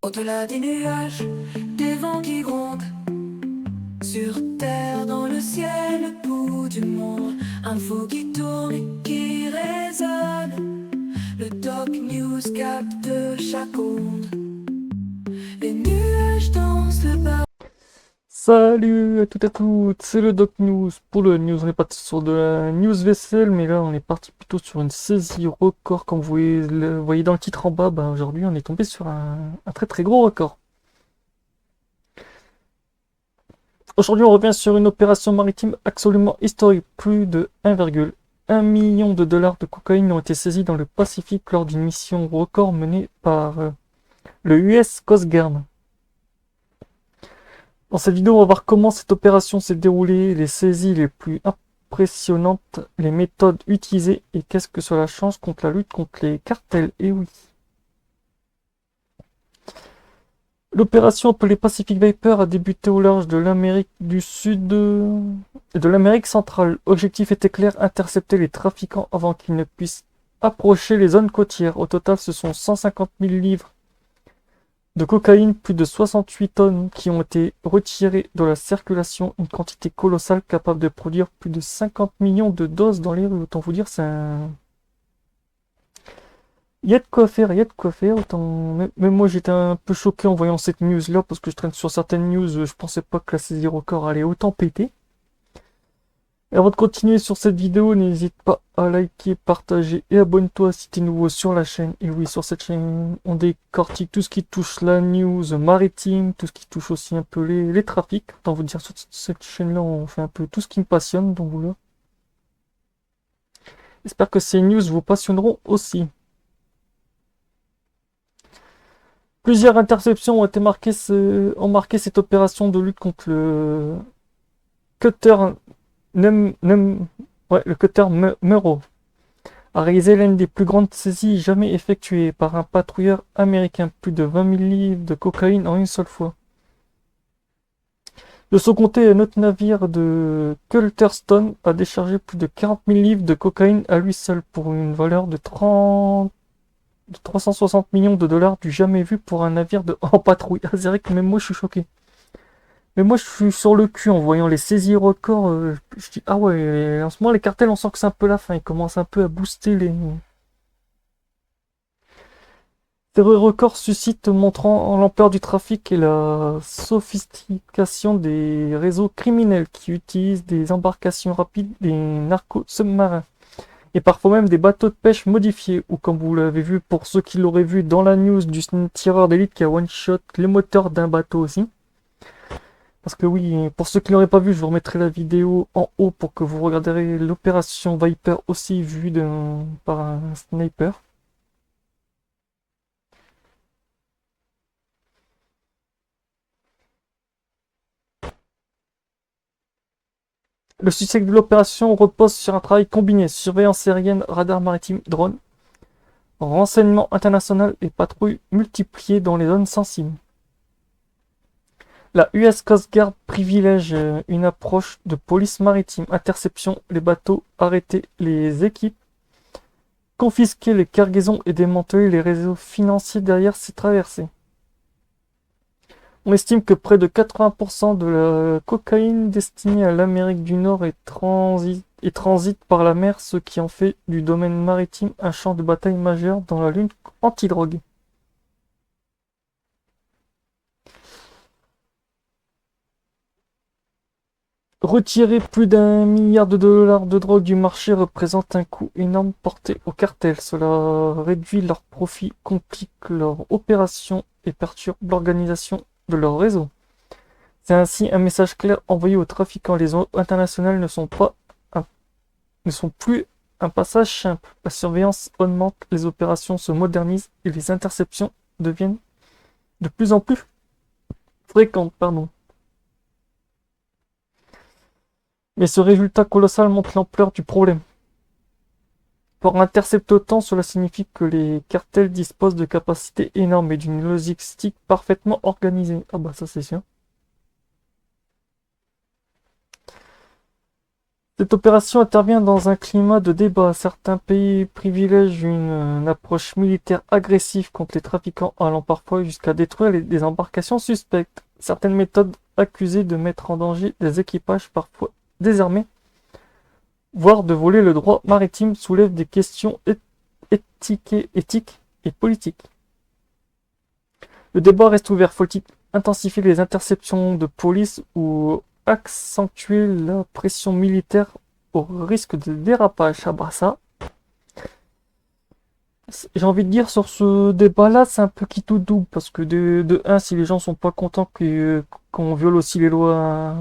Au-delà des nuages, des vents qui grondent, sur terre, dans le ciel, le pouls du monde, info qui tourne et qui résonne. Le Doc News capte chaque onde. Les nuages dansent le bas. Salut à toutes et à toutes, c'est le Doc News pour le news. On est parti sur de la news vaisselle, mais là on est parti plutôt sur une saisie record. Comme vous voyez dans le titre en bas, aujourd'hui on est tombé sur un très très gros record. Aujourd'hui on revient sur une opération maritime absolument historique. Plus de 1,1 million de dollars de cocaïne ont été saisis dans le Pacifique lors d'une mission record menée par le US Coast Guard. Dans cette vidéo, on va voir comment cette opération s'est déroulée, les saisies les plus impressionnantes, les méthodes utilisées et qu'est-ce que cela change contre la lutte contre les cartels. Et oui. L'opération appelée Pacific Viper a débuté au large de l'Amérique du Sud et de l'Amérique centrale. L'objectif était clair, intercepter les trafiquants avant qu'ils ne puissent approcher les zones côtières. Au total, ce sont 150 000 livres de cocaïne, plus de 68 tonnes qui ont été retirées de la circulation, une quantité colossale capable de produire plus de 50 millions de doses dans les rues. Autant vous dire, c'est un... Il y a de quoi faire, il y a de quoi faire. Autant... Même moi, j'étais un peu choqué en voyant cette news-là, parce que je traîne sur certaines news, je pensais pas que la saisie record allait autant péter. Et avant de continuer sur cette vidéo, n'hésite pas à liker, partager et abonne-toi si tu es nouveau sur la chaîne. Et oui, sur cette chaîne, on décortique tout ce qui touche la news maritime, tout ce qui touche aussi un peu les trafics. Autant vous dire, sur cette chaîne-là, on fait un peu tout ce qui me passionne, donc voilà. J'espère que ces news vous passionneront aussi. Plusieurs interceptions ont marqué cette opération de lutte contre le cutter le cutter Murrow a réalisé l'une des plus grandes saisies jamais effectuées par un patrouilleur américain, plus de 20 000 livres de cocaïne en une seule fois. De son côté, un autre navire de Culterstone a déchargé plus de 40 000 livres de cocaïne à lui seul pour une valeur de 360 millions de dollars du jamais vu pour un navire en patrouille. Ah, c'est vrai que même moi je suis choqué. Mais moi je suis sur le cul en voyant les saisies records. Je dis ah ouais, en ce moment les cartels on sent que c'est un peu la fin. Ils commencent un peu à booster les... Ces records suscitent montrant l'ampleur du trafic et la sophistication des réseaux criminels qui utilisent des embarcations rapides, des narcos sous-marins et parfois même des bateaux de pêche modifiés ou comme vous l'avez vu pour ceux qui l'auraient vu dans la news du tireur d'élite qui a one-shot les moteurs d'un bateau aussi. Parce que oui, pour ceux qui l'auraient pas vu, je vous remettrai la vidéo en haut pour que vous regarderez l'opération Viper aussi vue par un sniper. Le succès de l'opération repose sur un travail combiné, surveillance aérienne, radar maritime, drone, renseignement international et patrouilles multipliées dans les zones sensibles. La US Coast Guard privilège une approche de police maritime, interception les bateaux, arrêter les équipes, confisquer les cargaisons et démanteler les réseaux financiers derrière ces traversées. On estime que près de 80% de la cocaïne destinée à l'Amérique du Nord transite par la mer, ce qui en fait du domaine maritime un champ de bataille majeur dans la lutte anti-drogue. Retirer plus d'1 milliard de dollars de drogue du marché représente un coût énorme porté aux cartels. Cela réduit leurs profits, complique leur opération et perturbe l'organisation de leur réseau. C'est ainsi un message clair envoyé aux trafiquants. Les eaux internationales ne sont plus un passage simple. La surveillance augmente, les opérations se modernisent et les interceptions deviennent de plus en plus fréquentes. Mais ce résultat colossal montre l'ampleur du problème. Pour intercepter autant, cela signifie que les cartels disposent de capacités énormes et d'une logistique parfaitement organisée. Ah bah ça c'est sûr. Cette opération intervient dans un climat de débat. Certains pays privilègent une approche militaire agressive contre les trafiquants, allant parfois jusqu'à détruire des embarcations suspectes. Certaines méthodes accusées de mettre en danger des équipages parfois désarmés, voire de voler le droit maritime, soulèvent des questions éthiques et politiques. Le débat reste ouvert. Faut-il intensifier les interceptions de police ou accentuer la pression militaire au risque de dérapage? Ah bah ça, j'ai envie de dire sur ce débat-là, c'est un peu qui tout double, parce que de un, si les gens sont pas contents qu'on viole aussi les lois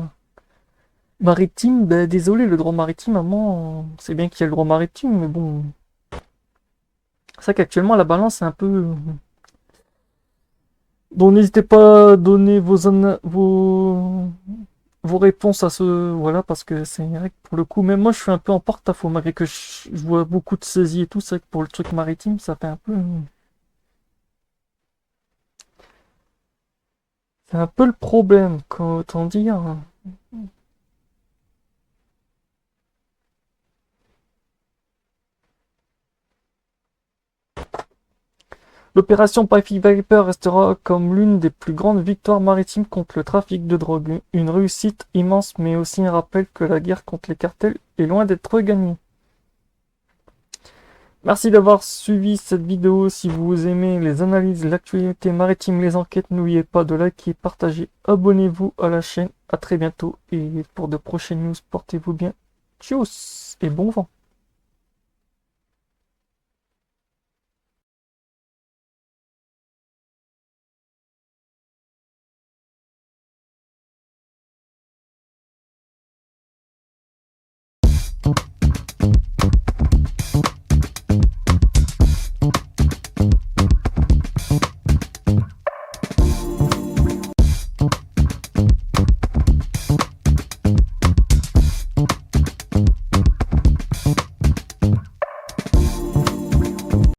maritimes, ben désolé, le droit maritime, à moi, c'est bien qu'il y a le droit maritime, mais bon, c'est vrai qu'actuellement la balance est un peu. Donc n'hésitez pas à donner vos réponses à ce. Voilà, parce que c'est vrai que pour le coup, même moi je suis un peu en porte-à-faux, malgré que je vois beaucoup de saisies et tout, c'est vrai que pour le truc maritime, ça fait un peu. C'est un peu le problème, autant dire. L'opération Pipe Viper restera comme l'une des plus grandes victoires maritimes contre le trafic de drogue. Une réussite immense, mais aussi un rappel que la guerre contre les cartels est loin d'être gagnée. Merci d'avoir suivi cette vidéo. Si vous aimez les analyses, l'actualité maritime, les enquêtes, n'oubliez pas de liker, partager, abonnez-vous à la chaîne. À très bientôt et pour de prochaines news, portez-vous bien. Tchuss et bon vent.